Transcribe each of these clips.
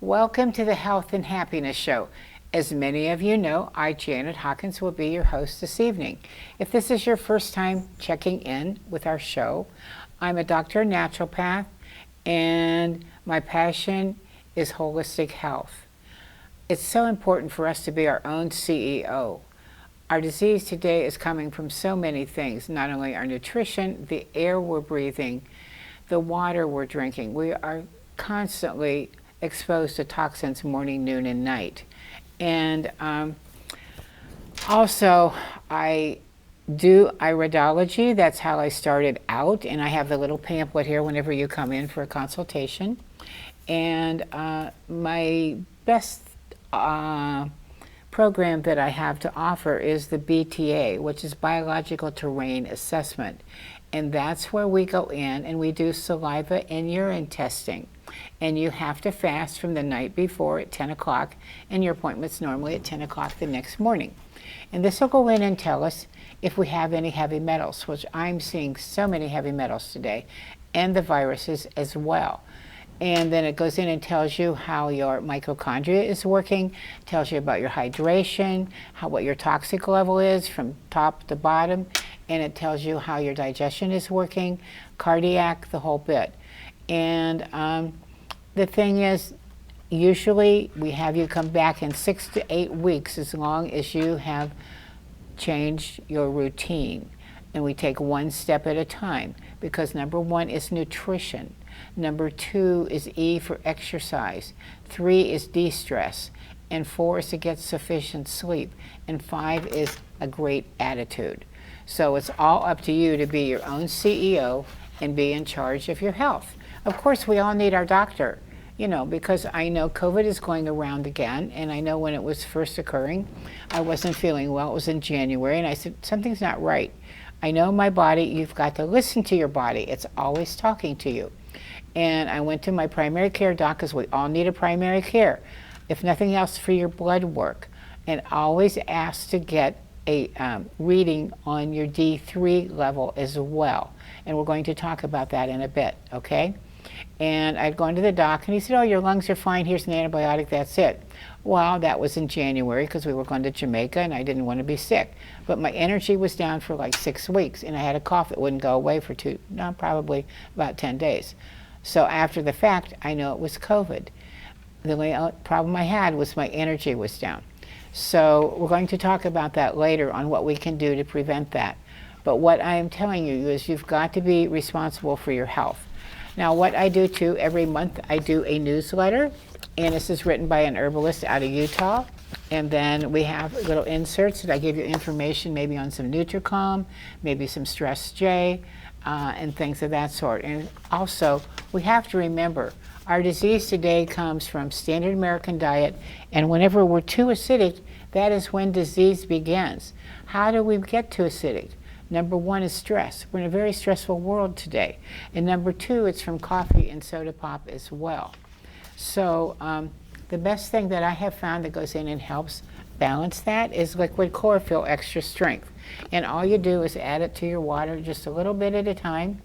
Welcome to the Health and Happiness Show. As many of you know, I, Janet Hawkins, will be your host this evening. If this is your first time checking in with our show, I'm a doctor of naturopath, and my passion is holistic health. It's so important for us to be our own CEO. Our disease today is coming from so many things, not only our nutrition, the air we're breathing, the water we're drinking. We are constantly exposed to toxins morning, noon, and night. And also, I do iridology. That's how I started out. And I have the little pamphlet here whenever you come in for a consultation. And my best program that I have to offer is the BTA, which is Biological Terrain Assessment. And that's where we go in and we do saliva and urine testing. And you have to fast from the night before at 10 o'clock, and your appointment's normally at 10 o'clock the next morning. And this will go in and tell us if we have any heavy metals, which I'm seeing so many heavy metals today, and the viruses as well. And then it goes in and tells you how your mitochondria is working, tells you about your hydration, what your toxic level is from top to bottom, and it tells you how your digestion is working, cardiac, the whole bit. And the thing is, usually we have you come back in 6 to 8 weeks as long as you have changed your routine. And we take one step at a time, because number 1 is nutrition. Number 2 is E for exercise. 3 is de-stress. And 4 is to get sufficient sleep. And 5 is a great attitude. So it's all up to you to be your own CEO and be in charge of your health. Of course, we all need our doctor, you know, because I know COVID is going around again, and I know when it was first occurring, I wasn't feeling well. It was in January, and I said, something's not right. I know my body, you've got to listen to your body. It's always talking to you. And I went to my primary care doc, because we all need a primary care, if nothing else, for your blood work. And always ask to get a reading on your D3 level as well. And we're going to talk about that in a bit, okay? And I'd gone to the doc, and he said, oh, your lungs are fine, here's an antibiotic, that's it. Well, that was in January, because we were going to Jamaica, and I didn't want to be sick. But my energy was down for like 6 weeks, and I had a cough that wouldn't go away for probably about 10 days. So after the fact, I know it was COVID. The only problem I had was my energy was down. So we're going to talk about that later on what we can do to prevent that. But what I am telling you is you've got to be responsible for your health. Now, what I do too, every month I do a newsletter, and this is written by an herbalist out of Utah. And then we have little inserts that I give you information maybe on some Nutricom, maybe some Stress J, and things of that sort. And also, we have to remember, our disease today comes from standard American diet, and whenever we're too acidic, that is when disease begins. How do we get too acidic? Number 1 is stress. We're in a very stressful world today. And number 2, it's from coffee and soda pop as well. So the best thing that I have found that goes in and helps balance that is liquid chlorophyll extra strength. And all you do is add it to your water just a little bit at a time,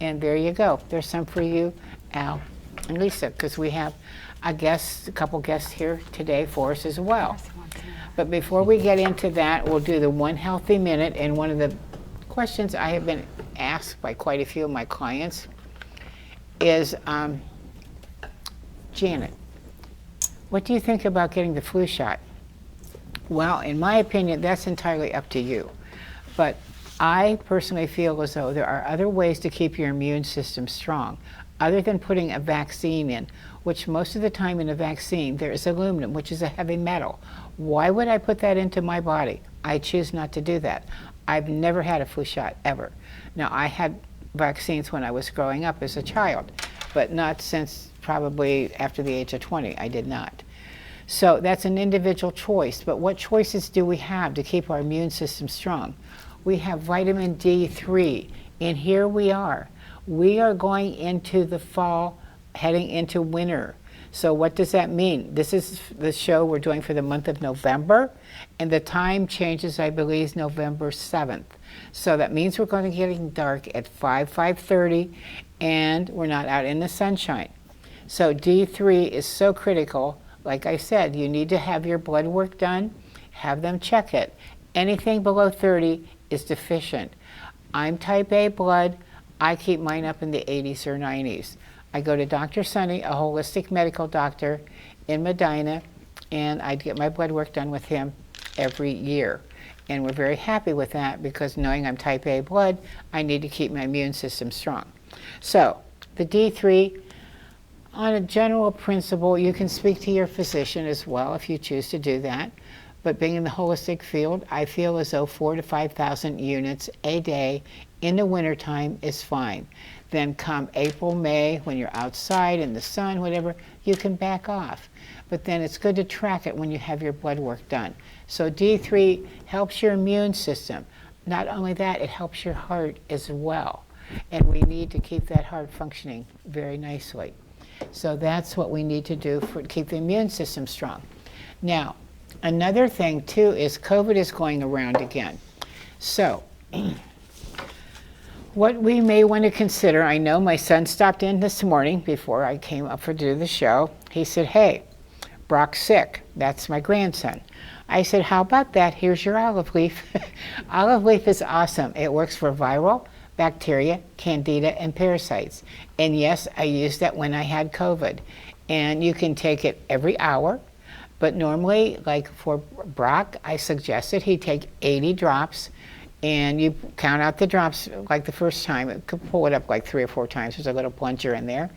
and there you go. There's some for you, Al and Lisa, because we have a couple guests here today for us as well. But before we get into that, we'll do the 1 healthy minute. And one of the questions I have been asked by quite a few of my clients is, Janet, what do you think about getting the flu shot? Well, in my opinion, that's entirely up to you. But I personally feel as though there are other ways to keep your immune system strong, other than putting a vaccine in, which most of the time in a vaccine there is aluminum, which is a heavy metal. Why would I put that into my body? I choose not to do that. I've never had a flu shot, ever. Now, I had vaccines when I was growing up as a child, but not since probably after the age of 20. I did not. So that's an individual choice. But what choices do we have to keep our immune system strong? We have vitamin D3, and here we are. We are going into the fall, heading into winter. So what does that mean? This is the show we're doing for the month of November, and the time changes, I believe, November 7th. So that means we're going to be getting dark at 5:30, and we're not out in the sunshine. So D3 is so critical. Like I said, you need to have your blood work done, have them check it. Anything below 30 is deficient. I'm type A blood. I keep mine up in the 80s or 90s. I go to Dr. Sonny, a holistic medical doctor in Medina, and I get my blood work done with him every year. And we're very happy with that because knowing I'm type A blood, I need to keep my immune system strong. So the D3, on a general principle, you can speak to your physician as well if you choose to do that. But being in the holistic field, I feel as though 4,000 to 5,000 units a day in the wintertime is fine. Then come April, May, when you're outside in the sun, whatever, you can back off. But then it's good to track it when you have your blood work done. So D3 helps your immune system. Not only that, it helps your heart as well. And we need to keep that heart functioning very nicely. So that's what we need to do to keep the immune system strong. Now, another thing too is COVID is going around again. So what we may want to consider, I know my son stopped in this morning before I came up to do the show. He said, hey, Brock's sick. That's my grandson. I said, how about that? Here's your olive leaf. Olive leaf is awesome. It works for viral, bacteria, candida, and parasites. And yes, I used that when I had COVID. And you can take it every hour. But normally, like for Brock, I suggested he take 80 drops. And you count out the drops like the first time. It could pull it up like 3 or 4 times. There's a little plunger in there.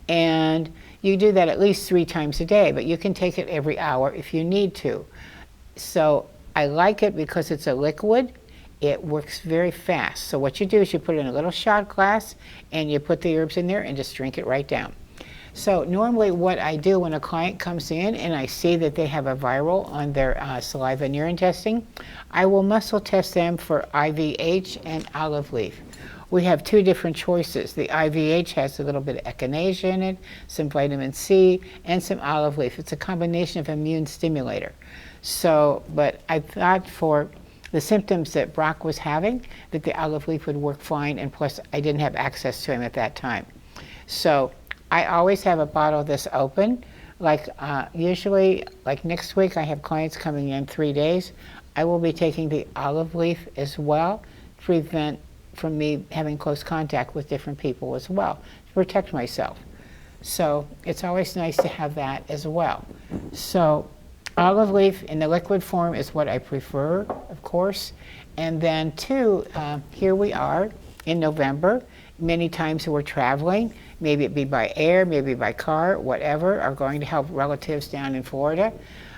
And you do that at least 3 times a day, but you can take it every hour if you need to. So I like it because it's a liquid. It works very fast. So what you do is you put it in a little shot glass and you put the herbs in there and just drink it right down. So normally what I do when a client comes in and I see that they have a viral on their saliva and urine testing, I will muscle test them for IVH and olive leaf. We have 2 different choices. The IVH has a little bit of echinacea in it, some vitamin C, and some olive leaf. It's a combination of immune stimulator. So, but I thought for the symptoms that Brock was having, that the olive leaf would work fine, and plus I didn't have access to him at that time. So I always have a bottle of this open. Like usually, like next week, I have clients coming in 3 days. I will be taking the olive leaf as well to prevent from me having close contact with different people as well, to protect myself. So it's always nice to have that as well. So olive leaf in the liquid form is what I prefer, of course. And then too, here we are in November. Many times we're traveling, maybe it be by air, maybe by car, whatever, are going to help relatives down in Florida.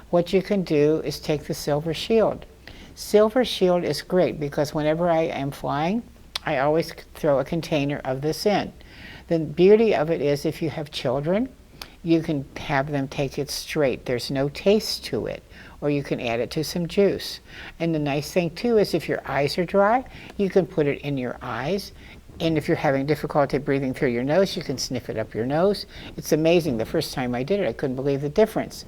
What you can do is take the Silver Shield. Silver Shield is great because whenever I am flying, I always throw a container of this in. The beauty of it is if you have children, you can have them take it straight. There's no taste to it. Or you can add it to some juice. And the nice thing too is if your eyes are dry, you can put it in your eyes. And if you're having difficulty breathing through your nose, you can sniff it up your nose. It's amazing. The first time I did it, I couldn't believe the difference.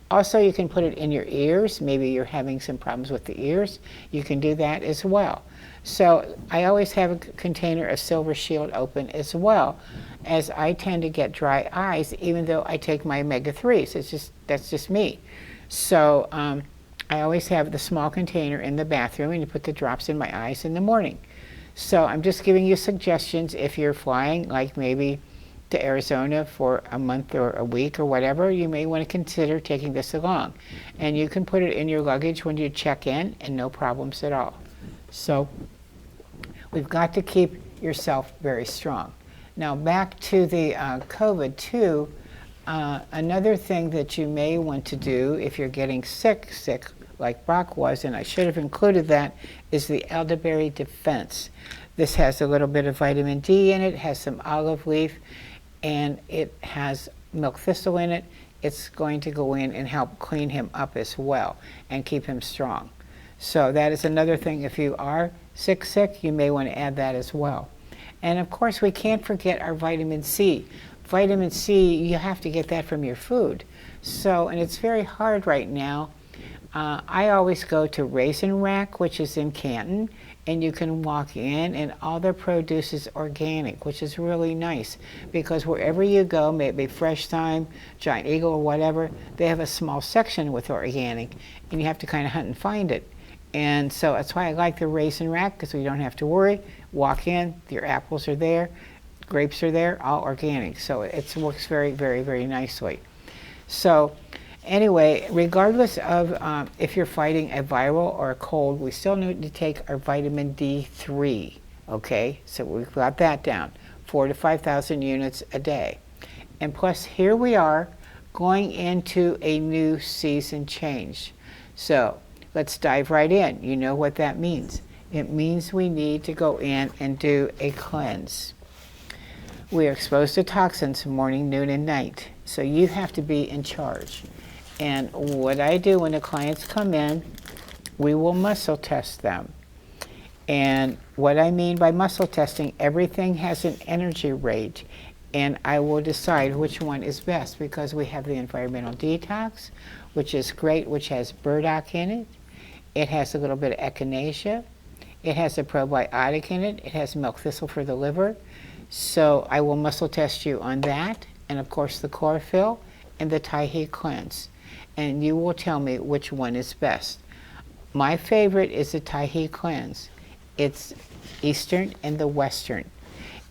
Also, you can put it in your ears. Maybe you're having some problems with the ears. You can do that as well. So I always have a container of Silver Shield open as well, as I tend to get dry eyes even though I take my omega-3s. That's just me. So I always have the small container in the bathroom and you put the drops in my eyes in the morning. So I'm just giving you suggestions if you're flying, like maybe to Arizona for a month or a week or whatever, you may want to consider taking this along. And you can put it in your luggage when you check in and no problems at all. So we've got to keep yourself very strong. Now back to the COVID too, another thing that you may want to do if you're getting sick like Brock was, and I should have included that, is the elderberry defense. This has a little bit of vitamin D in it, has some olive leaf, and it has milk thistle in it. It's going to go in and help clean him up as well and keep him strong. So that is another thing. If you are sick, you may want to add that as well. And of course, we can't forget our vitamin C. Vitamin C, you have to get that from your food. So, and it's very hard right now. I always go to Raisin Rack, which is in Canton, and you can walk in and all their produce is organic, which is really nice because wherever you go, maybe Fresh Thyme, Giant Eagle or whatever, they have a small section with organic and you have to kind of hunt and find it. And so that's why I like the raisin rack, because we don't have to worry. Walk in, your apples are there, grapes are there, all organic. So it works very, very, very nicely. So anyway, regardless of if you're fighting a viral or a cold, we still need to take our vitamin D3, okay? So we've got that down, 4,000 to 5,000 units a day. And plus, here we are going into a new season change. So let's dive right in. You know what that means. It means we need to go in and do a cleanse. We are exposed to toxins morning, noon, and night. So you have to be in charge. And what I do when the clients come in, we will muscle test them. And what I mean by muscle testing, everything has an energy rate. And I will decide which one is best, because we have the environmental detox, which is great, which has burdock in it. It has a little bit of echinacea. It has a probiotic in it. It has milk thistle for the liver. So I will muscle test you on that. And of course the chlorophyll and the Tahi cleanse. And you will tell me which one is best. My favorite is the Tahi cleanse. It's Eastern and the Western.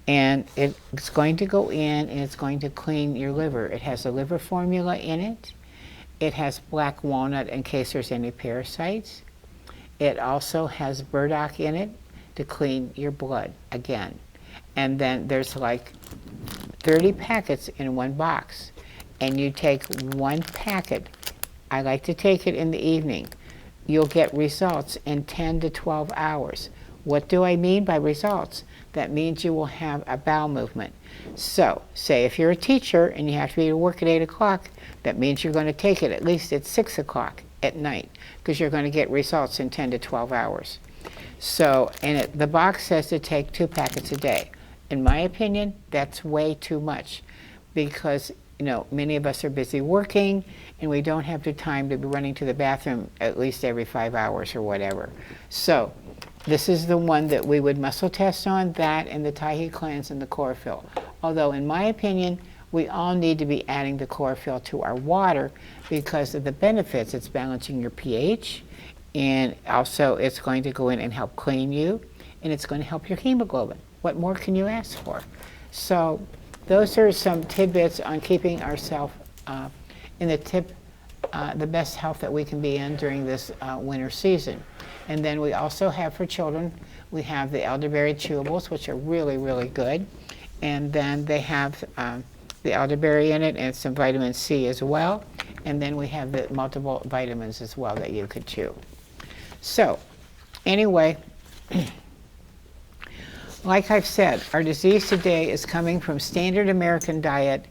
And it's going to go in and it's going to clean your liver. It has a liver formula in it. It has black walnut in case there's any parasites. It also has burdock in it to clean your blood again. And then there's like 30 packets in one box. And you take one packet. I like to take it in the evening. You'll get results in 10 to 12 hours. What do I mean by results? That means you will have a bowel movement. So, say if you're a teacher and you have to be to work at 8 o'clock, that means you're going to take it at least at 6 o'clock at night, because you're going to get results in 10 to 12 hours. So, and the box says to take 2 packets a day. In my opinion, that's way too much, because many of us are busy working and we don't have the time to be running to the bathroom at least every 5 hours or whatever. So this is the one that we would muscle test on, that and the Tahi cleanse and the chlorophyll. Although in my opinion, we all need to be adding the chlorophyll to our water because of the benefits. It's balancing your pH, and also it's going to go in and help clean you, and it's going to help your hemoglobin. What more can you ask for? So those are some tidbits on keeping ourselves in the best health that we can be in during this winter season. And then we also have for children, we have the elderberry chewables, which are really, really good. And then they have the elderberry in it and some vitamin C as well. And then we have the multiple vitamins as well that you could chew. So anyway, like I've said, our disease today is coming from standard American diet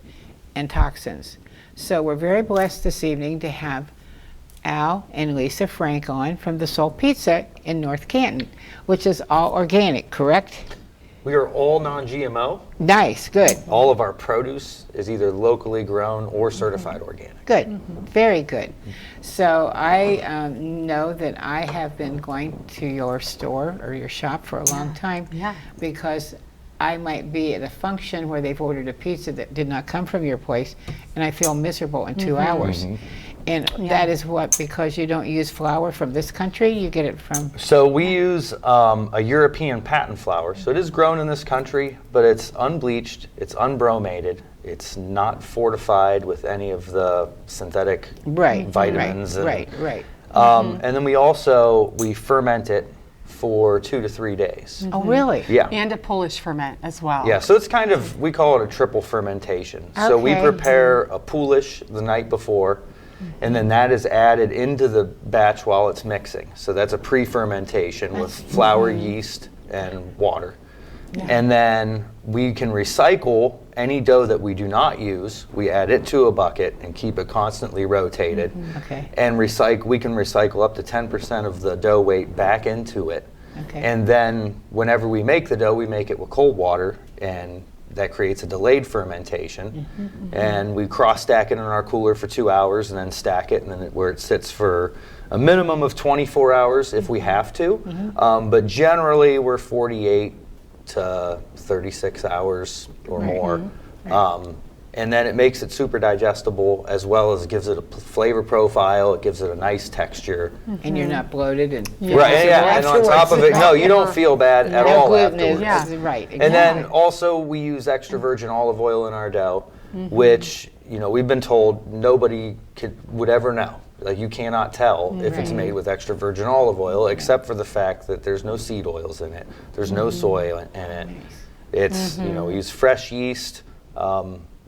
and toxins. So we're very blessed this evening to have Al and Lisa Frank on from the Soul Pizza in North Canton, which is all organic, correct? We are all non-GMO. Nice, good. All of our produce is either locally grown or certified organic. Good, very good. So I know that I have been going to your store or your shop for a long time because I might be at a function where they've ordered a pizza that did not come from your place, and I feel miserable in 2 hours. And that is what, because you don't use flour from this country, you get it from? So we use a European patent flour. So it is grown in this country, but it's unbleached, it's unbromated, it's not fortified with any of the synthetic vitamins. Right. And then we ferment it for 2 to 3 days. Oh, really? Yeah. And a Polish ferment as well. Yeah, so it's kind of, we call it a triple fermentation. So we prepare a Polish the night before, and then that is added into the batch while it's mixing. So that's a pre-fermentation with flour, yeast, and water. And then we can recycle any dough that we do not use. We add it to a bucket and keep it constantly rotated. And we can recycle up to 10% of the dough weight back into it. And then whenever we make the dough, we make it with cold water and that creates a delayed fermentation. And we cross stack it in our cooler for 2 hours and then stack it, and then where it sits for a minimum of 24 hours if we have to. But generally we're 48 to 36 hours or more. And then it makes it super digestible, as well as gives it a flavor profile. It gives it a nice texture. And you're not bloated and Right, yeah, and on top of it, no, you don't feel bad at all gluten afterwards. is right. And then also we use extra virgin olive oil in our dough, which, you know, we've been told nobody would ever know. Like, you cannot tell if it's made with extra virgin olive oil, except for the fact that there's no seed oils in it. There's no soy in it. It's, you know, we use fresh yeast,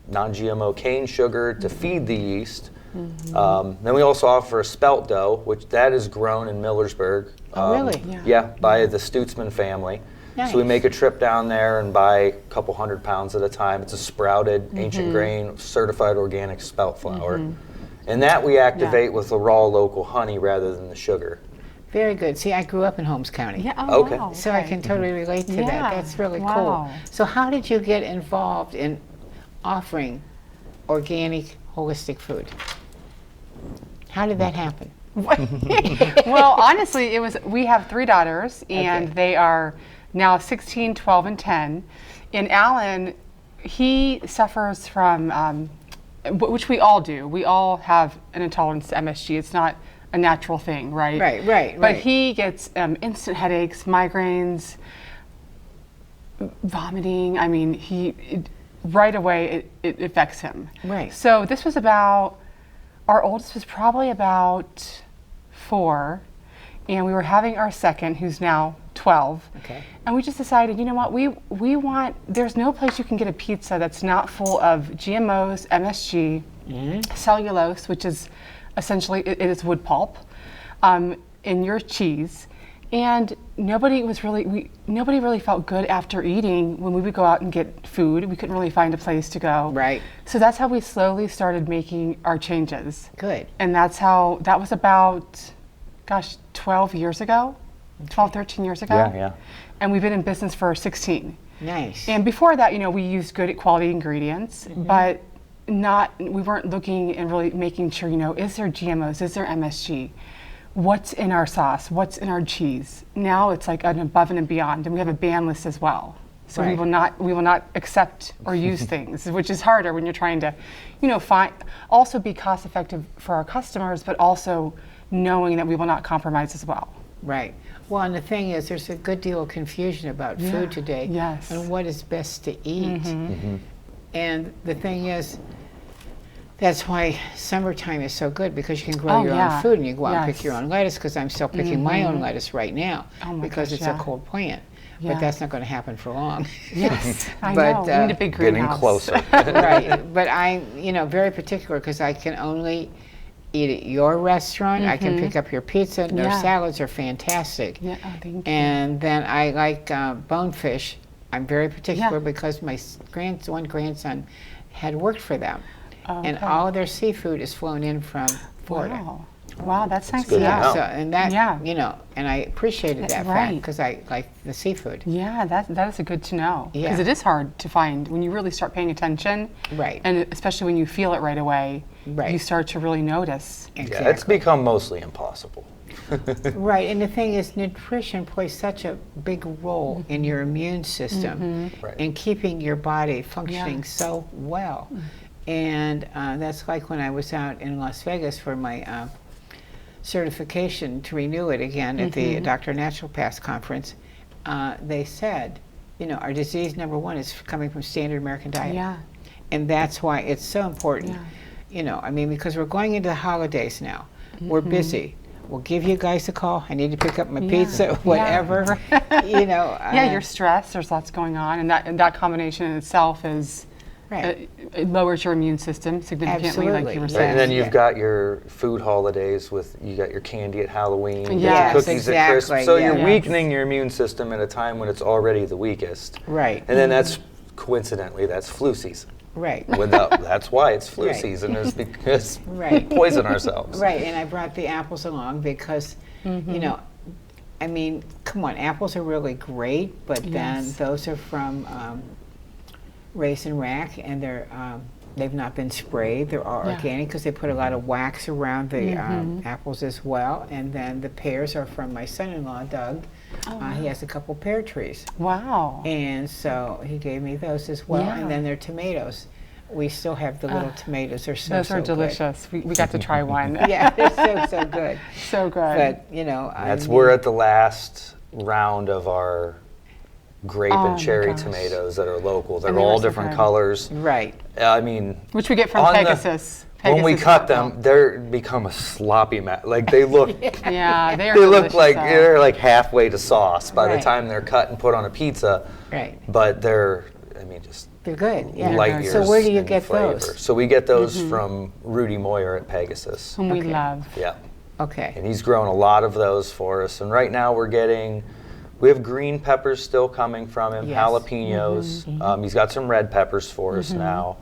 non-GMO cane sugar to feed the yeast. Then we also offer a spelt dough, which that is grown in Millersburg. Really? Yeah, by the Stutzman family. Nice. So we make a trip down there and buy a couple 100 pounds at a time. It's a sprouted, ancient grain, certified organic spelt flour. And that we activate with the raw local honey rather than the sugar. Very good. See, I grew up in Holmes County. Yeah. Oh, Okay. wow, So I can totally relate to that. Yeah. That's really Wow. cool. So how did you get involved in offering organic, holistic food? How did that happen? Well, honestly, we have 3 daughters, and they are now 16, 12, and 10. And Alan, he suffers from, which we all do. We all have an intolerance to MSG. It's not a natural thing, right? Right. But he gets instant headaches, migraines, vomiting. I mean, right away it affects him. Right. So this was our oldest was probably about 4, and we were having our second, who's now 12. Okay. And we just decided, you know what, we want, there's no place you can get a pizza that's not full of GMOs, MSG, cellulose, which is essentially, it is wood pulp, in your cheese. And nobody really felt good after eating when we would go out and get food. We couldn't really find a place to go. Right. So that's how we slowly started making our changes. Good. And that was about, 12 years ago, 12, 13 years ago. Yeah. And we've been in business for 16. Nice. And before that, you know, we used good quality ingredients, but we weren't looking and really making sure, you know, is there GMOs, is there MSG? What's in our sauce? What's in our cheese? Now it's like an above and beyond, and we have a ban list as well. So we will not accept or use things, which is harder when you're trying to, you know, also be cost effective for our customers, but also knowing that we will not compromise as well. Right. Well, and the thing is, there's a good deal of confusion about food today. Yes. And what is best to eat. And the thing is, that's why summertime is so good, because you can grow your own food, and you go out and pick your own lettuce, because I'm still picking my own lettuce right now because it's a cold plant. But that's not going to happen for long. Yes, I But, know. We need a big greenhouse. Getting closer. Right. But I'm, very particular, because I can only eat at your restaurant. I can pick up your pizza. And their salads are fantastic. Yeah, oh, thank you. And then I like bonefish. I'm very particular because my one grandson had worked for them. And all of their seafood is flown in from Florida. Wow, that's nice. good to Yeah. know. So, and that, and I appreciated that fact, because I like the seafood. Yeah, that is a good to know. Yeah. Because it is hard to find when you really start paying attention. Right. And especially when you feel it right away, Right. you start to really notice. Yeah, it's become mostly impossible. Right, and the thing is, nutrition plays such a big role in your immune system Right. and keeping your body functioning so well. And that's like when I was out in Las Vegas for my certification to renew it again at the Dr. Naturopath conference. They said, our disease number 1 is coming from standard American diet. Yeah. And that's why it's so important. Because we're going into the holidays now. We're busy. We'll give you guys a call. I need to pick up my pizza, whatever. You're stressed. There's lots going on, and that combination in itself is it lowers your immune system significantly, like you were saying. And then you've got your food holidays you got your candy at Halloween, Yes, cookies at Christmas. So you're Yes. weakening your immune system at a time when it's already the weakest. Right. And then that's flu season. Right. That's why it's flu Right. season, is because Right. we poison ourselves. Right, and I brought the apples along because, come on, apples are really great, but then those are from raisin rack, and they've not been sprayed. They're all organic because they put a lot of wax around the apples as well. And then the pears are from my son-in-law, Doug. He has a couple pear trees. Wow. And so he gave me those as well. Yeah. And then their tomatoes. We still have the little tomatoes. They're so Those are delicious. We got to try one. Yeah, they're so good. So good. But, you know. We're at the last round of our grape and cherry gosh. tomatoes that are local. They're And they all were so different good. colors. Right. I mean, Which we get from on the- Pegasus. when we Pegasus cut Cocktail. them, they become a sloppy mess. Like they look, Yeah, they are they look delicious, like though. they're like halfway to sauce by the Right. time they're cut and put on a pizza. Right. But they're, I mean, just They're good. Yeah. light years So where do you in get flavor. those? So we get those from Rudy Moyer at Pegasus. Whom we Okay. love. Yeah. Okay. And he's grown a lot of those for us. And right now we have green peppers still coming from him, Yes. jalapenos. He's got some red peppers for us now.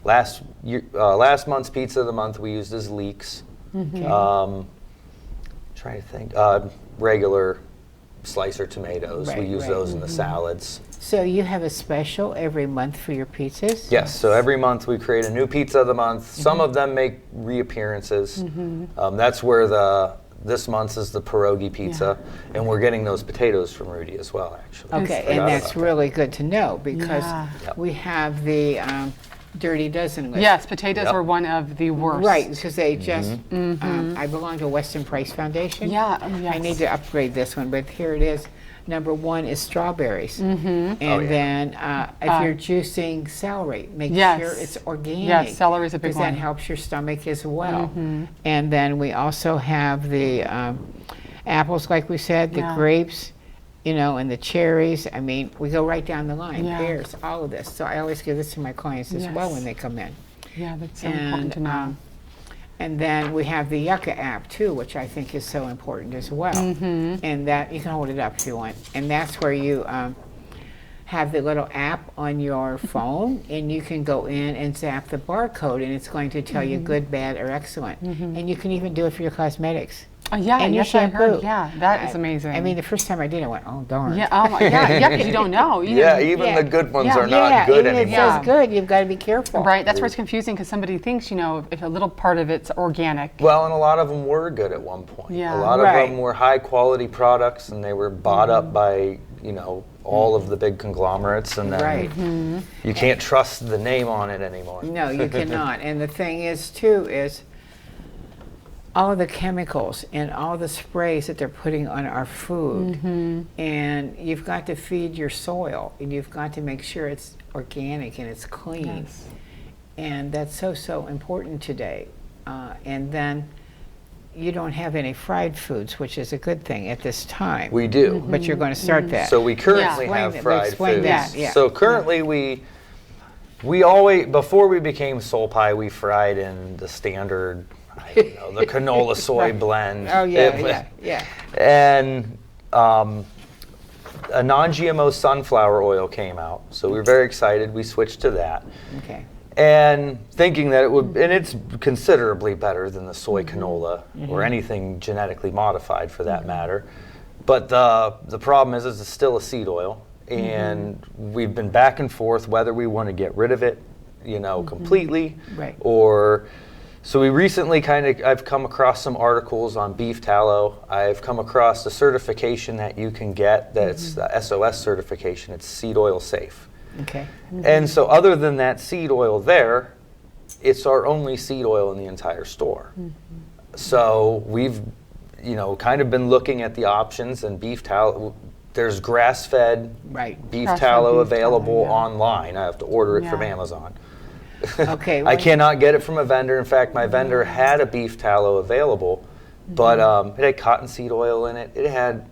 Last month's pizza of the month we used as leeks. Okay. Trying to think. Regular slicer tomatoes. We Right, use right. those in the salads. So you have a special every month for your pizzas? Yes, so every month we create a new pizza of the month. Some of them make reappearances. That's where this month's is the pierogi pizza, and we're getting those potatoes from Rudy as well, actually. Okay, Forgot and that's about that. really good to know because Yeah. Yep. we have the Dirty Dozen list. Yes, potatoes Yep. are one of the worst. Right, because they just, I belong to Western Price Foundation. Yeah, I need to upgrade this one, but here it is. Number one is strawberries. And Oh, yeah. then if you're juicing celery, make Yes. sure it's organic. Yes, celery is a big because that one. helps your stomach as well. And then we also have the apples, like we said, the Yeah. grapes, you know, and the cherries. I mean, we go right down the line. Yeah. Pears, all of this. So I always give this to my clients as well Yes. when they come in. Yeah, that's so important to know. And then we have the Yucca app too, which I think is so important as well. And that, you can hold it up if you want. And that's where you have the little app on your phone, and you can go in and zap the barcode, and it's going to tell you good, bad, or excellent. And you can even do it for your cosmetics. Oh, yeah, and your yes, I heard. shampoo. Yeah, that is amazing. I mean, the first time I did it, I went, oh, darn. yeah, oh my, yeah, because you don't know. Yeah, even Yeah. the good ones Yeah. are not good even if anymore. it says good, you've got to be careful. Right, that's where it's confusing because somebody thinks, you know, if a little part of it's organic. Well, and a lot of them were good at one point. Yeah. A lot Right. of them were high quality products, and they were bought up by, you know, all of the big conglomerates, and then Right. you can't trust the name on it anymore. No, you cannot. And the thing is, too, is all the chemicals and all the sprays that they're putting on our food. And you've got to feed your soil, and you've got to make sure it's organic and it's clean. Yes. And that's so, so important today. And then you don't have any fried foods, which is a good thing at this time. We do. But you're going to start that. So we currently Yeah. have Explain- fried explain foods. that, yeah. So currently we always, before we became Soul Pie, we fried in the standard, I don't know, the canola soy blend. Oh, yeah, It was- yeah. And a non-GMO sunflower oil came out, so we were very excited. We switched to that, Okay. and thinking that it would, and it's considerably better than the soy canola or anything genetically modified for that matter. But the problem is it's still a seed oil, and we've been back and forth whether we want to get rid of it, you know, completely, Right. or. So we recently I've come across some articles on beef tallow. I've come across a certification that you can get that's the SOS certification. It's seed oil safe. Okay. And so other than that seed oil there, it's our only seed oil in the entire store. So we've, you know, kind of been looking at the options, and beef tallow, there's grass-fed Right. beef Grass-fed tallow beef tallow, available yeah. online. I have to order it from Yeah. Amazon. Okay. I well, cannot get it from a vendor. In fact, my vendor had a beef tallow available, but it had cottonseed oil in it. It had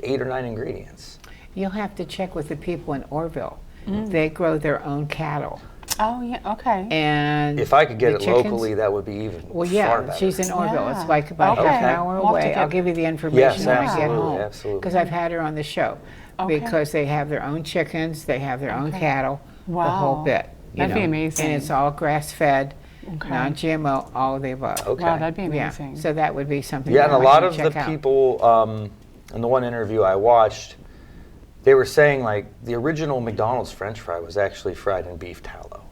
8 or 9 ingredients. You'll have to check with the people in Orville. They grow their own cattle. Oh, yeah, okay. And If I could get the it chickens- locally, that would be even Well, far yeah, better. she's in Orville. It's Yeah. like about Okay. half an hour We'll have to away. I'll get- give you the information Yes, when I get absolutely, home. absolutely. Because I've had her on the show. Okay. Because they have their own chickens, they have their own Okay. cattle, the whole Wow. bit. you That'd be know. amazing. And it's all grass-fed, Okay. non-GMO, all of the above. Okay. Wow, that'd be Yeah, amazing. so that would be something Yeah, I and a might lot wanna of the check out. people, in the one interview I watched, they were saying like the original McDonald's French fry was actually fried in beef tallow.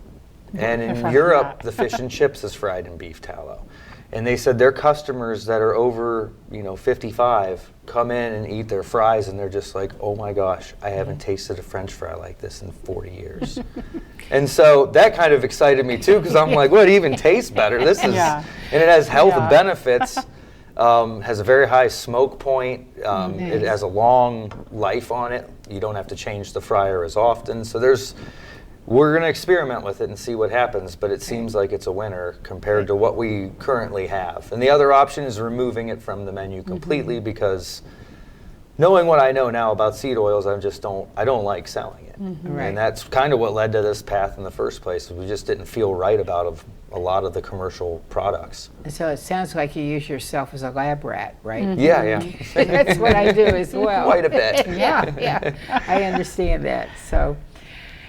And They're in fried in Europe, that. the fish and chips is fried in beef tallow. And they said their customers that are over, 55 come in and eat their fries and they're just like, oh my gosh, I haven't tasted a French fry like this in 40 years. And so that kind of excited me too, because I'm like, well, it even tastes better. This is, Yeah. and it has health Yeah. benefits, has a very high smoke point. It has a long life on it. You don't have to change the fryer as often. So we're going to experiment with it and see what happens, but it seems like it's a winner compared to what we currently have. And the other option is removing it from the menu completely, because knowing what I know now about seed oils, I don't like selling it. Right. And that's kind of what led to this path in the first place. We just didn't feel right about a lot of the commercial products. So it sounds like you use yourself as a lab rat, right? Yeah, yeah. That's what I do as well. Quite a bit. Yeah, I understand that. So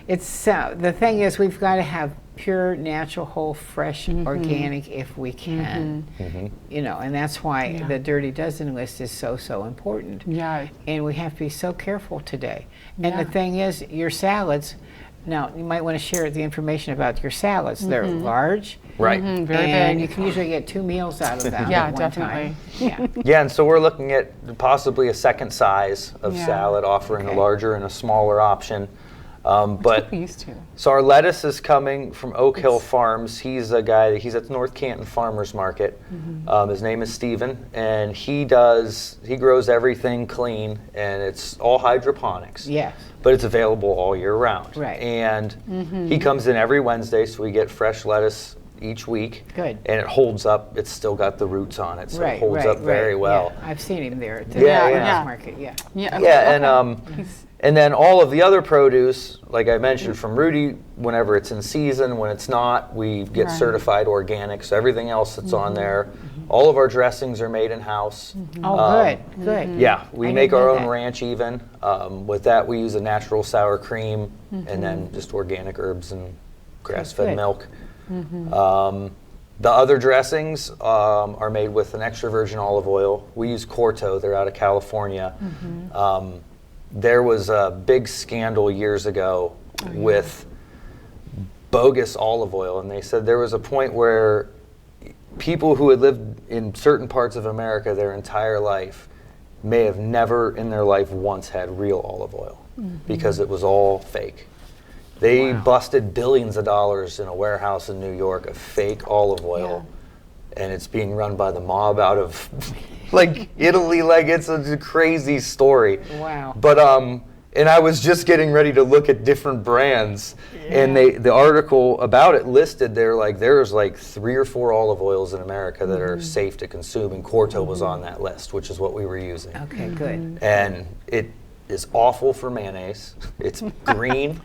it's the thing is, we've got to have pure, natural, whole, fresh, organic if we can. And that's why the Dirty Dozen list is so important. Yeah. And we have to be so careful today. And Yeah. the thing is, your salads. Now, you might want to share the information about your salads. They're large. Right. Very and big. you can usually get 2 meals out of them Yeah, at one definitely. time. Yeah. Yeah, and so we're looking at possibly a second size of Yeah. salad, offering a Okay. larger and a smaller option. But What we used to. so our lettuce is coming from Oak Hill Farms. He's a guy, he's at the North Canton Farmers Market. His name is Steven, and he grows everything clean, and it's all hydroponics. Yes. But it's available all year round. Right. And he comes in every Wednesday, so we get fresh lettuce each week. Good. And it holds up. It's still got the roots on it, so Right, it holds right, up very right. well. Yeah, I've seen him there at the Yeah, farmers yeah. market. Yeah. Yeah. Yeah, okay. and and then all of the other produce, like I mentioned from Rudy, whenever it's in season, when it's not, we get Right. certified organic. So everything else that's on there, all of our dressings are made in house. Oh, good. Yeah, we I make didn't our know own that. ranch even. With that, we use a natural sour cream and then just organic herbs and grass-fed good. milk. The other dressings are made with an extra virgin olive oil. We use Corto. They're out of California. There was a big scandal years ago with bogus olive oil, and they said there was a point where people who had lived in certain parts of America their entire life may have never in their life once had real olive oil because it was all fake. They busted billions of dollars in a warehouse in New York of fake olive oil, and it's being run by the mob out of like Italy. Like, it's a crazy story. Wow. But and I was just getting ready to look at different brands, and the article about it listed there's like 3 or 4 olive oils in America that are safe to consume, and Corto was on that list, which is what we were using. Okay, good. And it is awful for mayonnaise. It's green.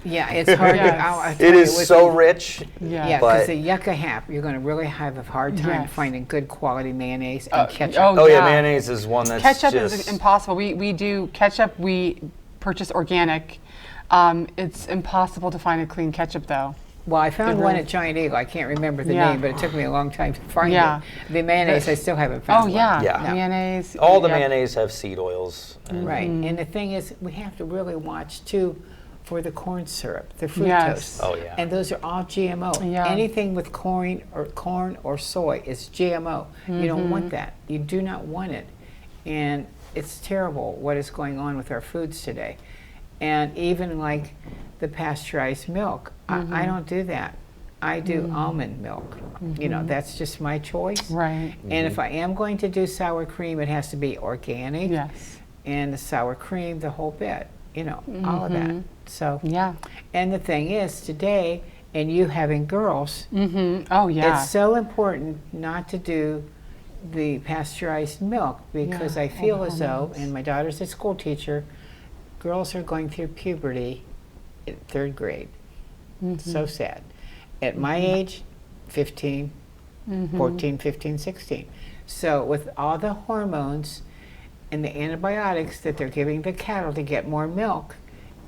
Yeah, it's hard. Yes. I'll tell It you, is with so the- rich. Yeah, but- because the yucca hap, you're going to really have a hard time Yes. finding good quality mayonnaise and ketchup. Oh yeah, Yeah. mayonnaise is one that's Ketchup just is impossible. We do ketchup. We purchase organic. It's impossible to find a clean ketchup though. Well, I found one really- at Giant Eagle. I can't remember the Yeah. name, but it took me a long time to find Yeah. it. The mayonnaise, I still haven't Oh found one. yeah, Yeah. mayonnaise. all the yeah. mayonnaise have seed oils. And Right, and the thing is, we have to really watch too for the corn syrup, the fructose. Yes. Oh, yeah. And those are all GMO. Yeah. Anything with corn or soy is GMO. You don't want that. You do not want it. And it's terrible what is going on with our foods today. And even like the pasteurized milk, I don't do that. I do almond milk. You know, that's just my choice. Right. And if I am going to do sour cream, it has to be organic. Yes. And the sour cream, the whole bit, all of that. So, Yeah. and the thing is, today, and you having girls, Oh yeah. it's so important not to do the pasteurized milk because Yeah, I feel all the as though, hormones. and my daughter's a school teacher, girls are going through puberty in 3rd grade. So sad. At my age, 15, 14, 15, 16. So with all the hormones and the antibiotics that they're giving the cattle to get more milk,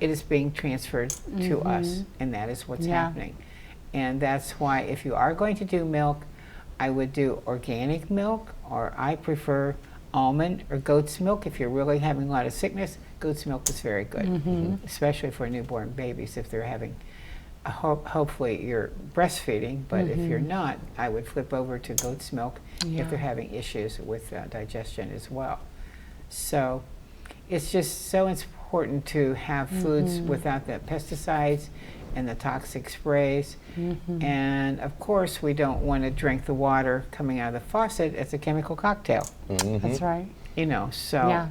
it is being transferred to us, and that is what's Yeah. happening. And that's why if you are going to do milk, I would do organic milk, or I prefer almond or goat's milk. If you're really having a lot of sickness, goat's milk is very good, especially for newborn babies if they're having. Hopefully you're breastfeeding, but if you're not, I would flip over to goat's milk if they're having issues with digestion as well. So it's just so important to have foods without the pesticides and the toxic sprays. And of course, we don't want to drink the water coming out of the faucet as a chemical cocktail. That's right. You know, so.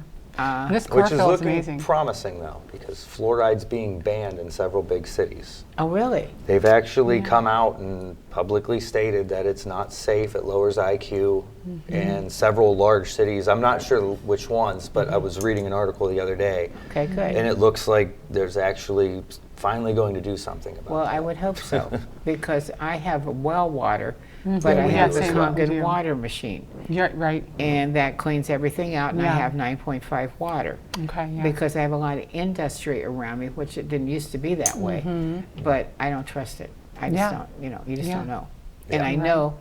This Which is chlorophyll is looking amazing. promising, though, because fluoride's being banned in several big cities. Oh, really? They've actually come out and publicly stated that it's not safe, it lowers IQ, and several large cities, I'm not sure which ones, but I was reading an article the other day, Okay, good. and it looks like there's actually finally going to do something about Well, that. I would hope so, because I have well water, but Yeah, I we have do. the Same, Kangen we do. water machine, Yeah, right. and that cleans everything out, and I Yeah. have 9.5 water. Okay, yeah. Because I have a lot of industry around me, which it didn't used to be that way, but I don't trust it. I just Yeah. don't, you know, you just Yeah. don't know. And Yeah. I Right. know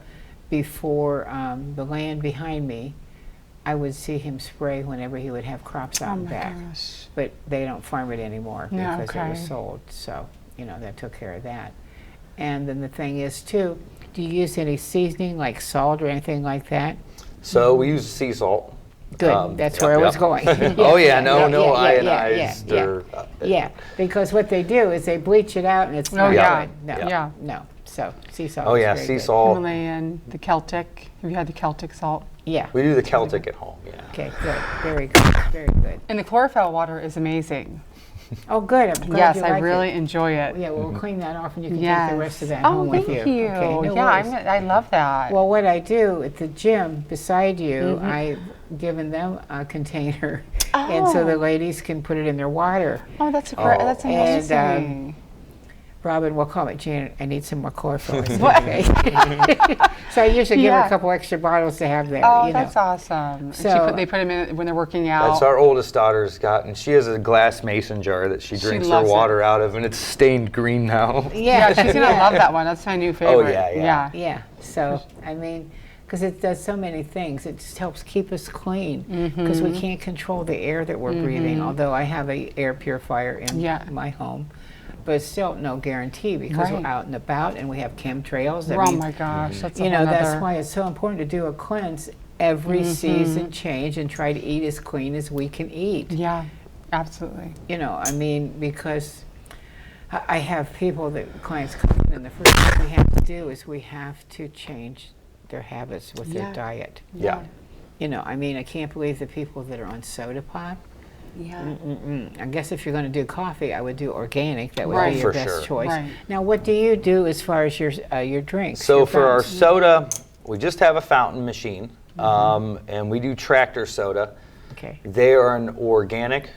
before the land behind me, I would see him spray whenever he would have crops out Oh and my back. gosh. But they don't farm it anymore Yeah, because it was okay. sold. So, you know, that took care of that. And then the thing is, too, do you use any seasoning like salt or anything like that? So we use sea salt. Good, that's yep, where I was yep. going. Oh yeah, no yeah, ionized or Yeah, because what they do is they bleach it out and it's not yeah. good. No, Yeah. no. So sea salt. Oh is yeah, very sea good. salt. Himalayan, the Celtic. Have you had the Celtic salt? Yeah. We do the Celtic at home, yeah. Okay, good. Very good. Very good. And the chlorophyll water is amazing. Oh, good. I'm glad Yes, you I like really it. enjoy it. Yeah, we'll clean that off and you can Yes. take the rest of that Oh, home with thank you. you. Okay, no Yeah, worries. I love that. Well, what I do at the gym beside you, I've given them a container, and so the Oh. ladies can put it in their water. Oh, that's great. Oh. That's And, amazing. Robin, we'll call it Janet. I need some more chlorophyll. I said, What? okay. So I usually give her Yeah. a couple extra bottles to have there. Oh, you know. that's awesome. So- They put them in when they're working out. That's our oldest daughter's gotten. She has a glass mason jar that she drinks her loves it. water out of, and it's stained green now. Yeah, she's gonna love that one. That's my new favorite. yeah. Yeah. So I mean, because it does so many things. It just helps keep us clean because we can't control the air that we're breathing. Although I have a air purifier in my home, but it's still no guarantee because Right. we're out and about and we have chemtrails. That Oh means, my gosh, that's a you know, whole that's nother- why it's so important to do a cleanse every season change and try to eat as clean as we can eat. Yeah, absolutely. You know, I mean, because I have people that clients come in and the first thing we have to do is we have to change their habits with their Yeah. diet. Yeah. You know, I mean, I can't believe the people that are on soda pop. Yeah. I guess if you're going to do coffee, I would do organic. That would Right. be your For best sure. choice. Right. Now, what do you do as far as your drinks? So your for our fountains? soda, we just have a fountain machine, and we do tractor soda. Okay. They are an organic,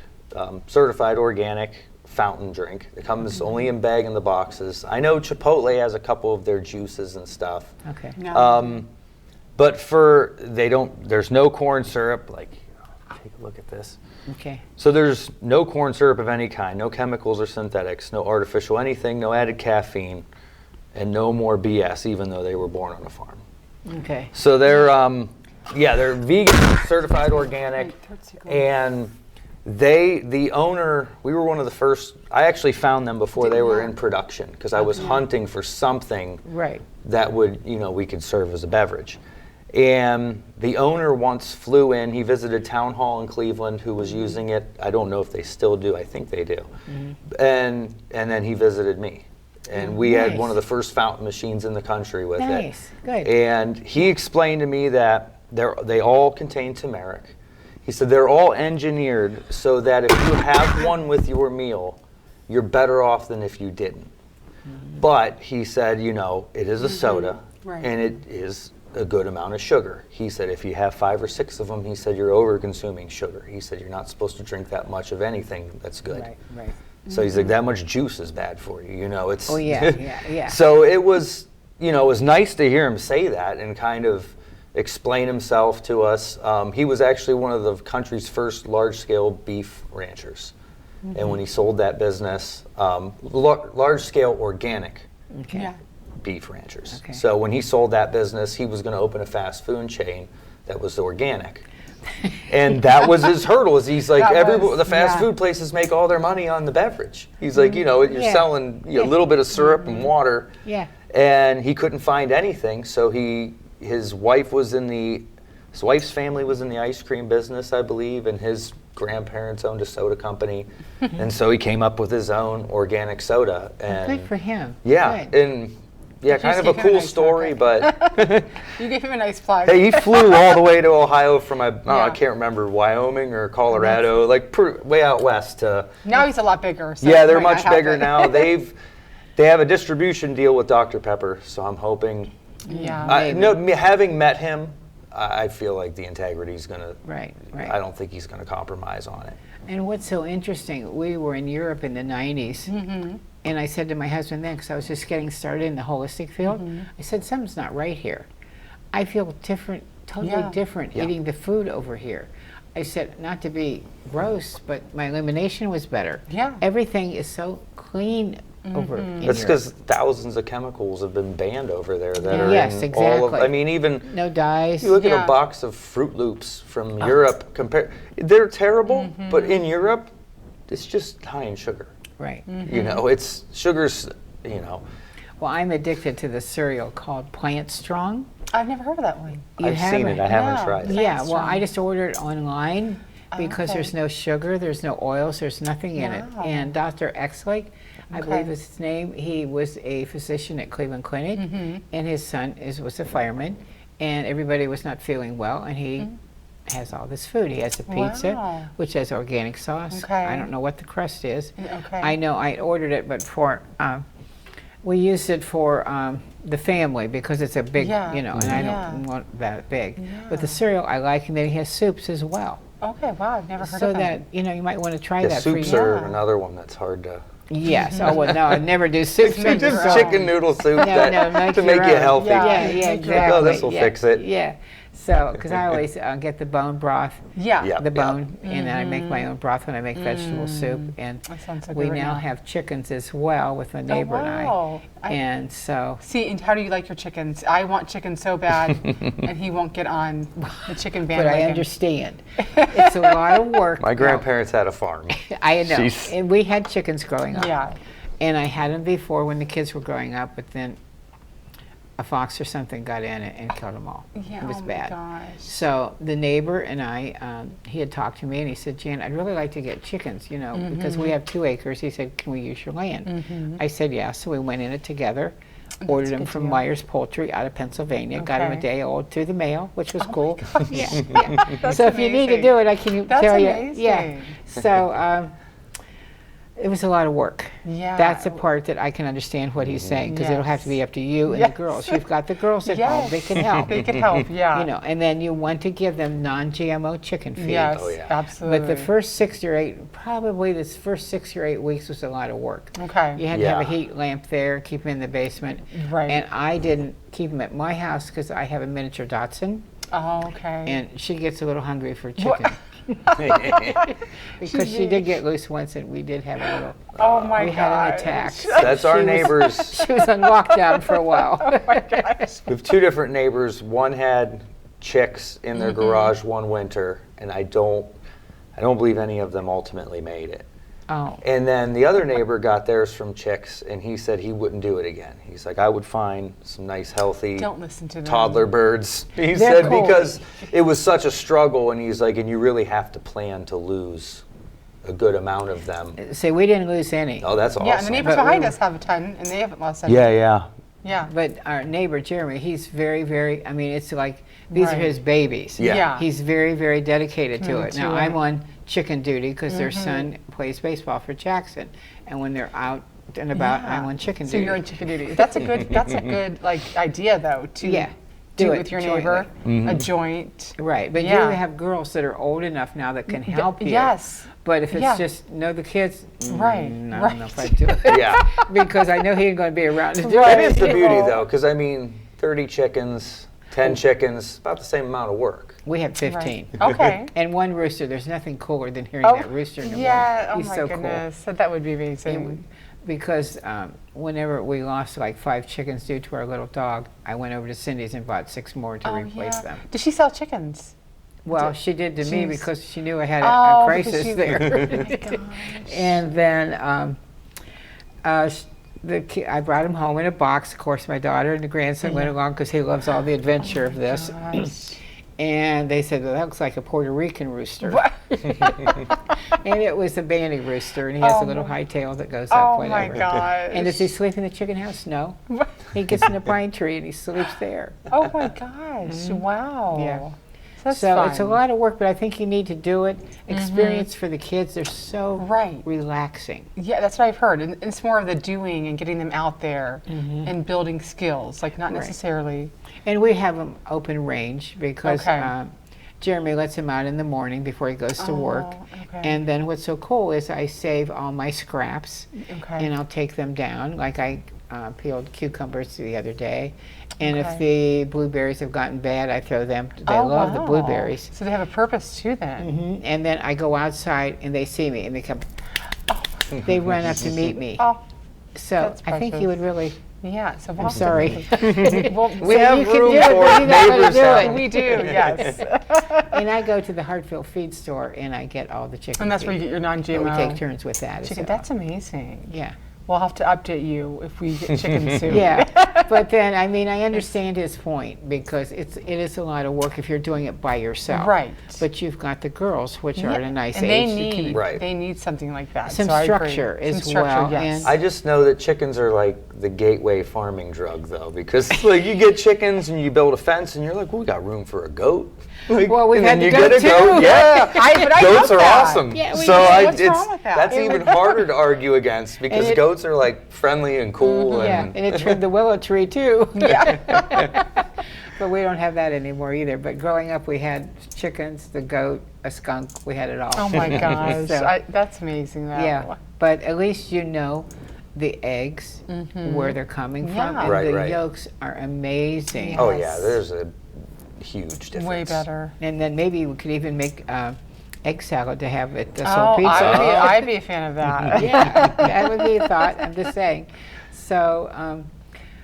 certified organic fountain drink. It comes only in bag in the boxes. I know Chipotle has a couple of their juices and stuff. Okay. Yeah. But there's no corn syrup. Like, take a look at this. Okay. So there's no corn syrup of any kind, no chemicals or synthetics, no artificial anything, no added caffeine, and no more BS, even though they were born on a farm. Okay. So they're vegan, certified organic, and the owner, we were one of the first, I actually found them before they were in production, because I was hunting for something Right. that would, we could serve as a beverage. And the owner once flew in, he visited Town Hall in Cleveland, who was using it. I don't know if they still do, I think they do. And then he visited me. And we had one of the first fountain machines in the country with it. Nice. Good. And he explained to me that they all contain turmeric. He said they're all engineered so that if you have one with your meal, you're better off than if you didn't. But he said, it is a soda, Right. and it is a good amount of sugar. He said if you have 5 or 6 of them, he said you're over-consuming sugar. He said you're not supposed to drink that much of anything that's good. Right. So he's like, that much juice is bad for you, It's Oh yeah. So it was, it was nice to hear him say that and kind of explain himself to us. He was actually one of the country's first large-scale beef ranchers. And when he sold that business, large-scale organic Okay. Yeah. beef ranchers. Okay. So when he sold that business, he was going to open a fast food chain that was organic. And that was his hurdle. Is he's like, the fast yeah. food places make all their money on the beverage. He's like, you know, you're Yeah. selling a little bit of syrup and water. Yeah. And he couldn't find anything, so his wife's family was in the ice cream business, I believe, and his grandparents owned a soda company, and so he came up with his own organic soda. And Good for him. yeah, Good. and yeah, kind of a give him a cool nice story, but You gave him a nice plug. hey, he flew all the way to Ohio from I Yeah. can't remember, Wyoming or Colorado, like way out west. Now he's a lot bigger. So Yeah, they're it might much not bigger happen. now. They have a distribution deal with Dr. Pepper, so I'm hoping. Yeah. Having met him, I feel like the integrity is gonna. Right. I don't think he's gonna compromise on it. And what's so interesting, we were in Europe in the 90s, and I said to my husband then, because I was just getting started in the holistic field, I said, something's not right here. I feel different, totally Yeah. different Yeah. eating the food over here. I said, not to be gross, but my elimination was better. Yeah. Everything is so clean over in That's Europe. because thousands of chemicals have been banned over there that Yeah. are Yes, in all of. exactly. I mean, even No dyes. you look at Yeah. a box of Fruit Loops from Europe. They're terrible, but in Europe, it's just high in sugar. Right. You know, it's sugar's. You know, Well, I'm addicted to the cereal called Plant Strong. I've never heard of that one. You I've seen haven't? it. I haven't No. tried it. Yeah, Plant well, I Strong. just ordered it online because okay. there's no sugar, there's no oils, there's nothing in it. Wow. And Dr. Exlake, I Okay. believe is his name, he was a physician at Cleveland Clinic, and his son was a fireman, and everybody was not feeling well, and he has all this food. He has a pizza, Wow. which has organic sauce. Okay. I don't know what the crust is. Okay. I know I ordered it, but we use it for the family because it's a big, Yeah. you know, and I Yeah. don't want that big. Yeah. But the cereal I like, and then he has soups as well. Okay, wow, I've never heard So of that, you know, you might want to try Yeah, that for soups you. are Yeah. another one that's hard to. Yes. Oh, well, no, I never do soups. make on your Just your own. own. chicken noodle soup No, that, make to make your you own. healthy. Yeah, Yeah, yeah, make your exactly. own. Oh, this'll yeah, fix it. Yeah. So, because I always get the bone broth, Yeah. Yeah. the bone, and then I make my own broth when I make vegetable soup. And That sounds so we good right now now. have chickens as well with my neighbor wow. and I. And so, See, and how do you like your chickens? I want chicken so bad, and he won't get on the chicken but bandwagon. I understand. It's a lot of work. My grandparents had a farm. I know. Jeez. And we had chickens growing up. Yeah. And I had them before when the kids were growing up, but then a fox or something got in it and killed them all. Yeah, It was oh my bad. gosh. So the neighbor and I, he had talked to me and he said, Jan, I'd really like to get chickens, you know, because we have 2 acres. He said, can we use your land? I said, yeah. So we went in it together, ordered them good from deal. Myers Poultry out of Pennsylvania, got them a Okay. day old through the mail, which was Oh my cool. gosh. Yeah. That's So if you need to amazing. do it, I can That's tell amazing. you. Yeah. So it was a lot of work. Yeah. That's the part that I can understand what he's saying, because it'll have to be Yes. up to you and Yes. the girls. You've got the girls at home; they can help. They can help, yeah. You know, and then you want to give them non-GMO chicken feed. Yes, Oh, yeah. absolutely. But the first 6 or 8, probably this first 6 or 8 weeks was a lot of work. Okay. You had to have a Yeah. heat lamp there, keep them in the basement. Right. And I didn't keep them at my house because I have a miniature Dachshund, Oh, okay. and she gets a little hungry for What? chicken. Because she did get loose once, and we did have a little. oh my we gosh. had an attack. That's our She was- neighbors. She was on lockdown for a while. We have 2 different neighbors. One had chicks in their garage one winter, and I don't believe any of them ultimately made it. Oh, And then the other neighbor got theirs from chicks, and he said he wouldn't do it again. He's like, I would find some nice, healthy Don't listen to them. toddler birds. He They're said cool. because it was such a struggle, and he's like, and you really have to plan to lose a good amount of them. see, we didn't lose any. Oh, that's awesome. Yeah, and the neighbors But behind we- us have a ton, and they haven't lost any. Yeah. Yeah. But our neighbor Jeremy, he's very, very. I mean, it's like these are Right. his babies. Yeah. Yeah. He's very, very dedicated to it. Now to I'm it. on chicken duty because their son plays baseball for Jackson, and when they're out and about, I'm on chicken so duty. you're on chicken duty. That's a good like idea though to Yeah, do do it it with your jointly. neighbor, Mm-hmm. a joint. Right, but Yeah. you have girls that are old enough now that can help you. Yes. But if it's Yeah. just the kids, Right, I don't know right. if I do it. Yeah. Because I know he ain't going to be around to do Right. That it. is the beauty, Oh. though, because I mean, 30 chickens, 10 chickens, about the same amount of work. We have 15. Right. Okay. And one rooster. There's nothing cooler than hearing Oh, that rooster in the morning. yeah. Oh He's my so goodness. So that would be amazing. cool. Because whenever we lost like 5 chickens due to our little dog, I went over to Cindy's and bought 6 more to replace them. Does she sell chickens? Well, she did to me Jeez. because she knew I had a Oh, crisis because there. Oh my gosh. And then I brought him home in a box. Of course, my daughter and the grandson went along because he loves all the adventure of this. Gosh. And they said, well, that looks like a Puerto Rican rooster. And it was a banty rooster, and he has a little high tail that goes up, Oh whatever. my gosh. And does he sleep in the chicken house? No. He gets in a pine tree and he sleeps there. Oh my gosh. Wow. Yeah. That's So fun. it's a lot of work, but I think you need to do it. Experience for the kids, they're so Right. relaxing. Yeah, that's what I've heard. And it's more of the doing and getting them out there and building skills, like not necessarily. And we have them open range because Okay. Jeremy lets him out in the morning before he goes to work. Okay. And then what's so cool is I save all my scraps Okay. and I'll take them down. Like I peeled cucumbers the other day. And if Okay. the blueberries have gotten bad, I throw them. They love the wow. blueberries. So they have a purpose too then. And then I go outside and they see me and they come, they run up to meet me. Oh, So that's I think you would really, yeah. So I'm sorry. Well, We have you can room do it, for but you gotta neighbors do out. it. we do, yes. And I go to the Hartfield feed store and I get all the chicken And that's where you feed. get your So non-GMO we take turns with that. chicken. So, That's amazing. yeah. We'll have to update you if we get chicken soon. Yeah, but then, I mean, I understand his point because it is a lot of work if you're doing it by yourself. Right. But you've got the girls, which are at a nice and age. they that can- need Right. they need something like that. Some so I agree. structure as Some structure, well, yes. and- I just know that chickens are like the gateway farming drug, though, because like you get chickens and you build a fence and you're like, well, we got room for a goat. Like, Well, we've and had then the you get goat a goat. too. Yeah, But I goats love are that. awesome. Yeah, we so do. What's wrong with that? that's even harder to argue against because it- goats are like friendly and cool. Yeah, And and it trimmed the willow tree too. Yeah. But we don't have that anymore either. But growing up, we had chickens, the goat, a skunk. We had it all. Oh my gosh. So- That's amazing though. Yeah, but at least you know the eggs, where they're coming from, Yeah. and Right, the right. yolks are amazing. oh Yes. yeah, there's a huge difference. Way better. And then maybe we could even make egg salad to have at the Oh, Soul Pizza. I'd be a fan of that. Yeah, that would be a thought. I'm just saying. So,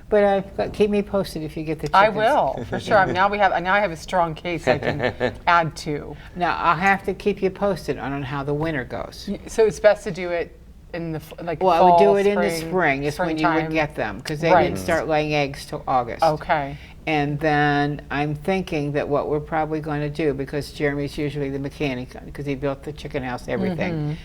but keep me posted if you get the chickens. I will, for sure. Now I have a strong case I can add to. Now I'll have to keep you posted on how the winter goes. So it's best to do it in the like Well, fall, I would do it in the spring, spring. Is when you would springtime. get them because they Right. didn't start laying eggs till August. Okay. And then I'm thinking that what we're probably going to do, because Jeremy's usually the mechanic, because he built the chicken house, everything,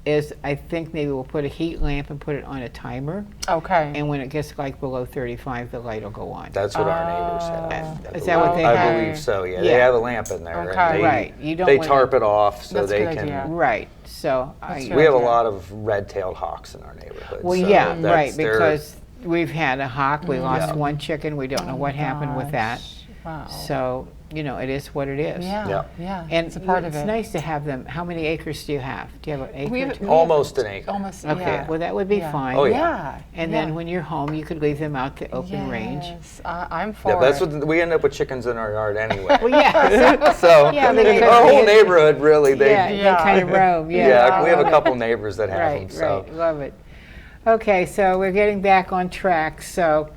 is I think maybe we'll put a heat lamp and put it on a timer. Okay. And when it gets like below 35, the light will go on. That's what our neighbors have. Is that what they I have? believe so. Yeah, they Yeah. have a lamp in there. Okay. And they, Right. You don't they wanna- tarp it off so That's a they good can. idea. Right. So We have a yeah. lot of red-tailed hawks in our neighborhood. Well, so yeah, that's right, their- because we've had a hawk. We lost Yeah. one chicken. We don't know what happened with that. Gosh. Wow. So, it is what it is. Yeah. Yeah. Yeah. And it's a part it's of it. nice to have them. How many acres do you have? Do you have an acre? We or have- two? Almost an acre. Almost. Okay, Yeah. well, that would be Yeah. fine. Oh, yeah. Yeah. And yeah. then when you're home, you could leave them out to open range. Yes, I'm for Yeah, that's it. what we end up with chickens in our yard anyway. Well, yeah. So Yeah, because our whole they- neighborhood really yeah, they they kind of roam. Yeah, yeah, I we have a love it. couple neighbors that have Right, them. So right. Love it. Okay, so we're getting back on track. So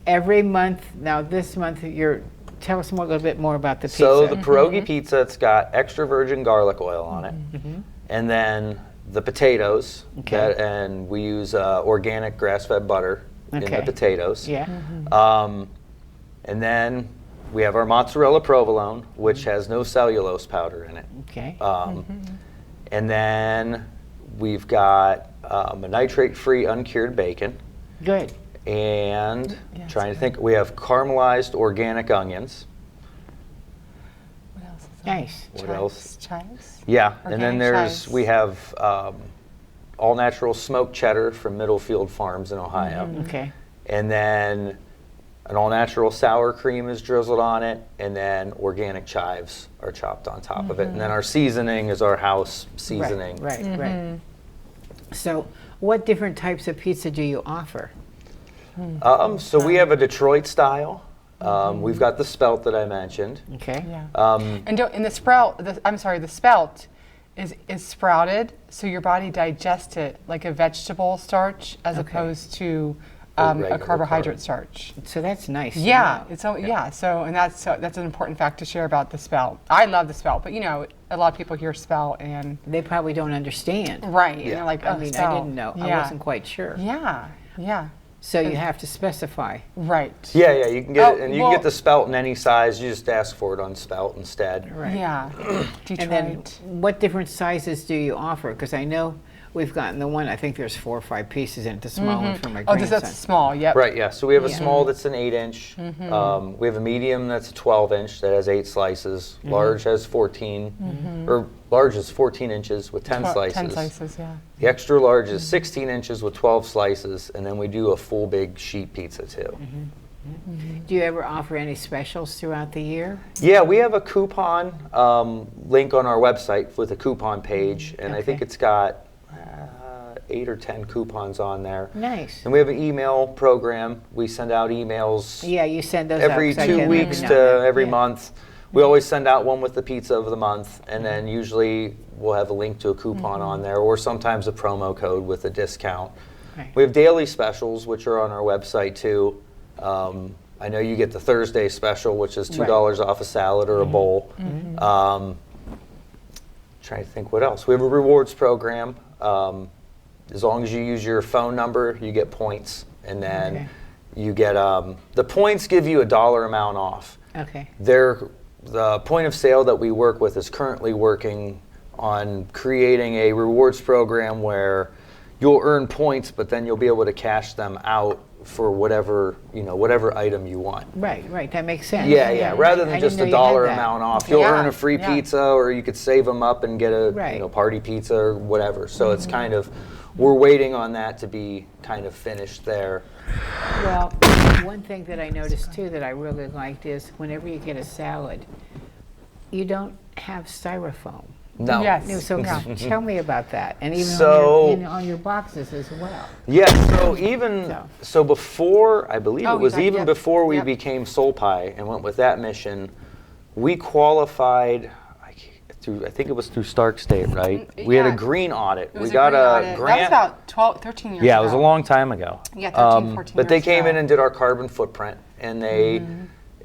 every month, now this month, tell us a little bit more about the pizza. So the pierogi pizza, it's got extra virgin garlic oil on it, and then the potatoes, Okay. and we use organic grass-fed butter in Okay. the potatoes. Yeah. And then we have our mozzarella provolone, which has no cellulose powder in it. Okay. And then we've got a nitrate-free uncured bacon. Good. And Yeah, trying it's to think, we have caramelized organic onions. What else is Nice. What else? Chives? Yeah, and then Organic there's chives. we have all natural smoked cheddar from Middlefield Farms in Ohio, Okay. and then an all natural sour cream is drizzled on it, and then organic chives are chopped on top of it, and then our seasoning is our house seasoning. Right, right. So what different types of pizza do you offer? So we have a Detroit style. We've got the spelt that I mentioned. Okay. Yeah. And the sprout, the spelt is sprouted, so your body digests it like a vegetable starch as Okay. opposed to a regular carbohydrate carb. starch. So that's nice. to Yeah, know. and that's an important fact to share about the spelt. I love the spelt, but a lot of people hear spelt and They probably don't understand. right, and Yeah. they're like, I oh, mean, spelt. I didn't know. I Yeah. wasn't quite sure. Yeah, yeah, So you have to specify. right. Yeah, you can get Oh, it, and you well- can get the spelt in any size. You just ask for it on spelt instead. Right. Yeah, Detroit. And then what different sizes do you offer? Because I know we've gotten the one, I think there's 4 or 5 pieces in it, the small one for my oh, grandson. that's small. Yep. Right, yeah. So we have a Yeah. small that's an 8-inch. We have a medium that's a 12-inch that has 8 slices. Large has 14, or large is 14 inches with 10 slices. 10 slices. Yeah. The extra large is 16 inches with 12 slices, and then we do a full big sheet pizza too. Do you ever offer any specials throughout the year? Yeah, we have a coupon link on our website with a coupon page, and I think Okay. it's got 8 or 10 coupons on there. Nice. And we have an email program. We send out emails Yeah, you send those every out, 'cause I 2 get them weeks every to now and then. every Yeah. month. We always send out one with the pizza of the month, and then usually we'll have a link to a coupon on there, or sometimes a promo code with a discount. Right. We have daily specials, which are on our website too. I know you get the Thursday special, which is $2 off a salad or a bowl. Trying to think what else. We have a rewards program. As long as you use your phone number, you get points, and then Okay. you get the points give you a dollar amount off. Okay. The point of sale that we work with is currently working on creating a rewards program where you'll earn points, but then you'll be able to cash them out for whatever item you want. Right, that makes sense. Yeah. Rather I than didn't just know a you had dollar that. amount off, you'll Yeah, earn a free yeah. pizza, or you could save them up and get a Right. party pizza or whatever. So it's kind of, we're waiting on that to be kind of finished there. Well, one thing that I noticed too that I really liked is whenever you get a salad, you don't have styrofoam. No. Yes. No, so tell me about that, and even So- on your boxes as well. Yeah, so before, I believe Oh, it was you got- even yep, before we yep. became Soul Pie and went with that mission, we qualified, I think it was through Stark State, right? We had a Yeah. green audit. It was We got green a audit. grant. That was about 12, 13 years ago. Yeah, it was a long time ago. Yeah, 13, 14 But they years came ago. in and did our carbon footprint, and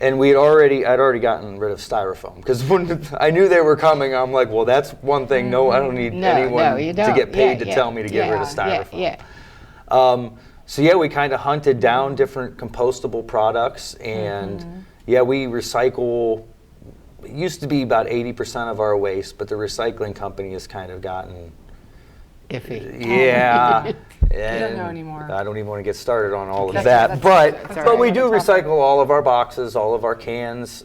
and I'd already gotten rid of styrofoam because when I knew they were coming, I'm like, well, that's one thing. No, I don't need anyone you to don't. get paid Yeah, to tell me to get rid of yeah, styrofoam. Yeah. So yeah, we kind of hunted down different compostable products, and we recycle. It used to be about 80% of our waste, but the recycling company has kind of gotten Iffy. yeah. don't know anymore. I don't even want to get started on all of That's- that, that's- but that's all but we right. do That's all right. recycle all of our boxes, all of our cans,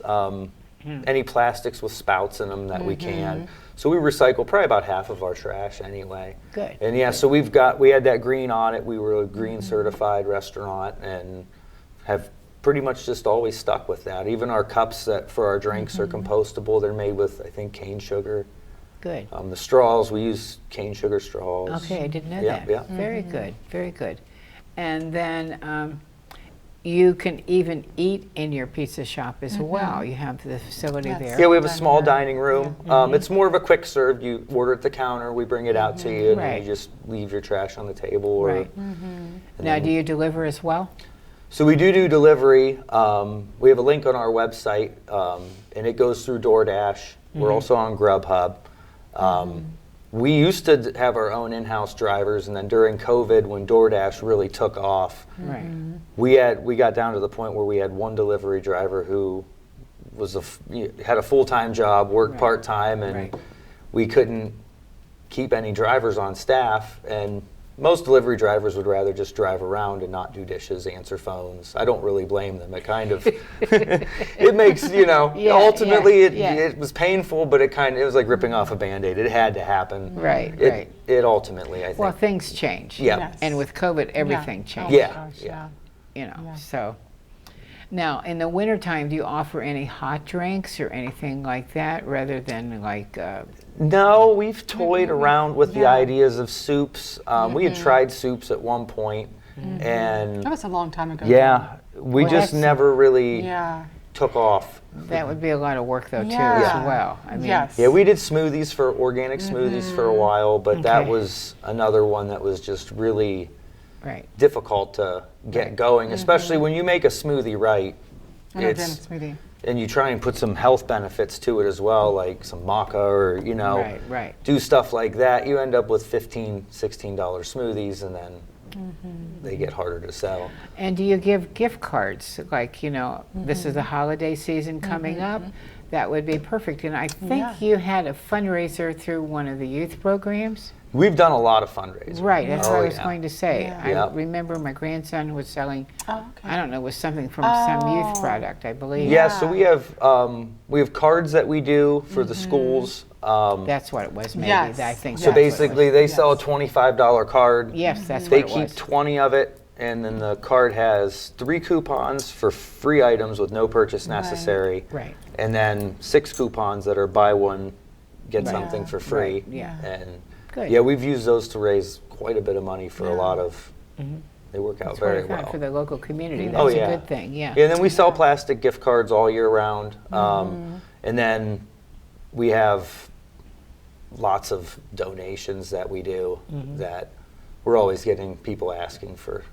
any plastics with spouts in them that we can. So we recycle probably about half of our trash anyway. Good. And yeah, so we had that green audit. We were a green certified restaurant and have pretty much just always stuck with that. Even our cups that for our drinks are compostable. They're made with, I think, cane sugar. Good. The straws, we use cane sugar straws. Okay, I didn't know Yeah, that. yeah. Very good, very good. And then you can even eat in your pizza shop as well. You have the facility there. Yeah, we have a small dining room. It's more of a quick serve. You order at the counter, we bring it out to you, and then Right. you just leave your trash on the table. Or, Right. Now, do you deliver as well? So we do delivery. We have a link on our website, and it goes through DoorDash. We're also on Grubhub. We used to have our own in-house drivers, and then during COVID, when DoorDash really took off, Right. we got down to the point where we had one delivery driver who had a full-time job, worked Right. part-time, and Right. we couldn't keep any drivers on staff. And most delivery drivers would rather just drive around and not do dishes, answer phones. I don't really blame them. It kind of, it makes, ultimately it was painful, but it was like ripping off a Band-Aid. It had to happen. Right, It, right. it ultimately, I think. Well, things change. Yeah. Yes. And with COVID, everything Oh, changed. Yeah. gosh, yeah. yeah. So. Now, in the wintertime, do you offer any hot drinks or anything like that rather than like, No, we've toyed around with the Yeah. ideas of soups. We had tried soups at one point, and That was a long time ago. yeah, we Well, just that's- never really Yeah. took off. that would be a lot of work though too Yeah. as well. I mean, Yes. Yeah, we did smoothies for organic smoothies for a while, but that Okay. was another one that was just really right. difficult to get going, especially when you make a smoothie right. An organic smoothie. And you try and put some health benefits to it as well, like some maca or, do stuff like that. You end up with $15, $16 smoothies, and then they get harder to sell. And do you give gift cards? Like, this is the holiday season coming up. That would be perfect. And I think you had a fundraiser through one of the youth programs. We've done a lot of fundraisers. Right, that's what I was going to say. Yeah. I remember my grandson was selling, Oh, okay. I don't know, it was something from some youth product, I believe. Yeah, so we have cards that we do for the schools. That's what it was, maybe. Yes. I think So that's what it basically, was. they sell a $25 card. Yes, that's They what it keep was. 20 of it, and then the card has 3 coupons for free items with no purchase necessary. Right. And then 6 coupons that are buy one, get Right. something for free. Right, yeah. And Good. yeah, we've used those to raise quite a bit of money for a lot of, they work out That's very what I thought well. for the local community. That's Oh, a yeah. good thing, yeah. And then we sell plastic gift cards all year round. And then we have lots of donations that we do that we're always getting people asking for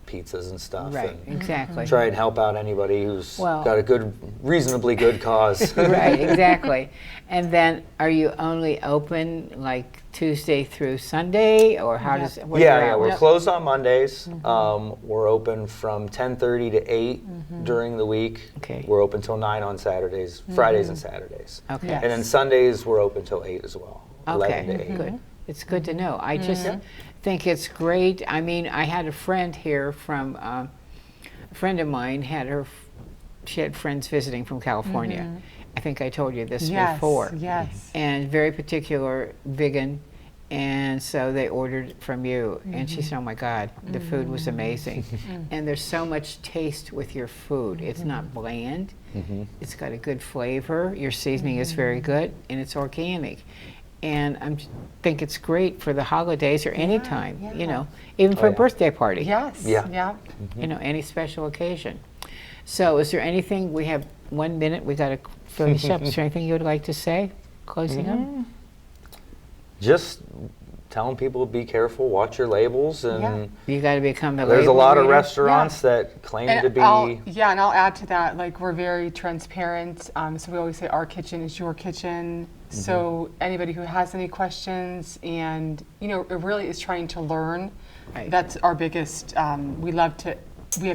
pizzas and stuff. Right, And exactly. try and help out anybody who's Well- got a reasonably good cause. Right, exactly. And then, are you only open like Tuesday through Sunday, or how does? what are your Yeah, we're hours? closed on Mondays. We're open from 10:30 to 8 during the week. Okay. We're open till 9 on Saturdays, Fridays and Saturdays. Okay. Yeah. And then Sundays we're open till 8 as well. 11 to 8. Good. It's good to know. I just think it's great. I mean, I had a friend here from, a friend of mine she had friends visiting from California. I think I told you this before. Yes. And very particular vegan. And so they ordered from you. And she said, oh my God, the food was amazing. And there's so much taste with your food. It's not bland. It's got a good flavor. Your seasoning is very good, and it's organic. And I think it's great for the holidays or any time, even for a birthday party. Yes. Yeah. Yeah. Any special occasion. So is there anything, we have 1 minute, we got to finish up. Is there anything you would like to say, closing up? Just telling people to be careful, watch your labels, and You got to become the there's a label lot of reader. restaurants that claim to be. And I'll add to that, like, we're very transparent. So we always say our kitchen is your kitchen. So anybody who has any questions and, it really is trying to learn. Right. That's our biggest, we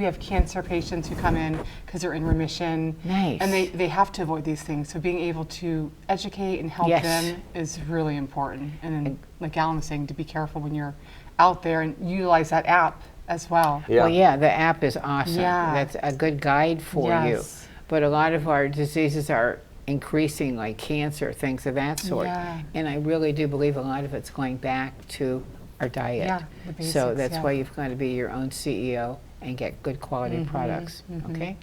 have cancer patients who come in because they're in remission. Nice. And they have to avoid these things. So being able to educate and help Yes. them is really important. And then, like Alan was saying, to be careful when you're out there and utilize that app as well. Yeah. Well, yeah, the app is awesome. Yeah. That's a good guide for you. Yes. But a lot of our diseases are increasing, like cancer, things of that sort. Yeah. And I really do believe a lot of it's going back to our diet. Yeah, the So basics, that's yeah. why you've got to be your own CEO and get good quality products. Okay?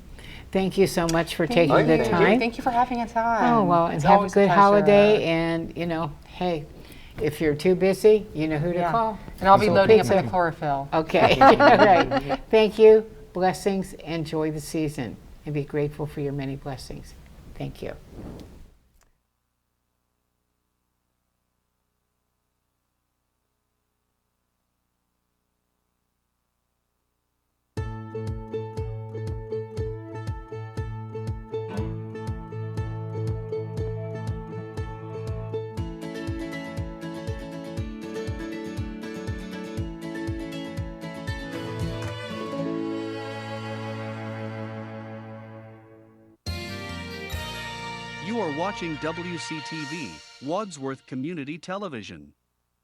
Thank you so much for taking you. the Thank you. time. Thank you for having us on. Oh, well, and It's have a always good pleasure. holiday. And, hey, if you're too busy, you know who to Yeah. call. And I'll be So loading up pizza. the chlorophyll. Okay, all right. Thank you. Blessings. Enjoy the season and be grateful for your many blessings. Thank you. You are watching WCTV, Wadsworth Community Television.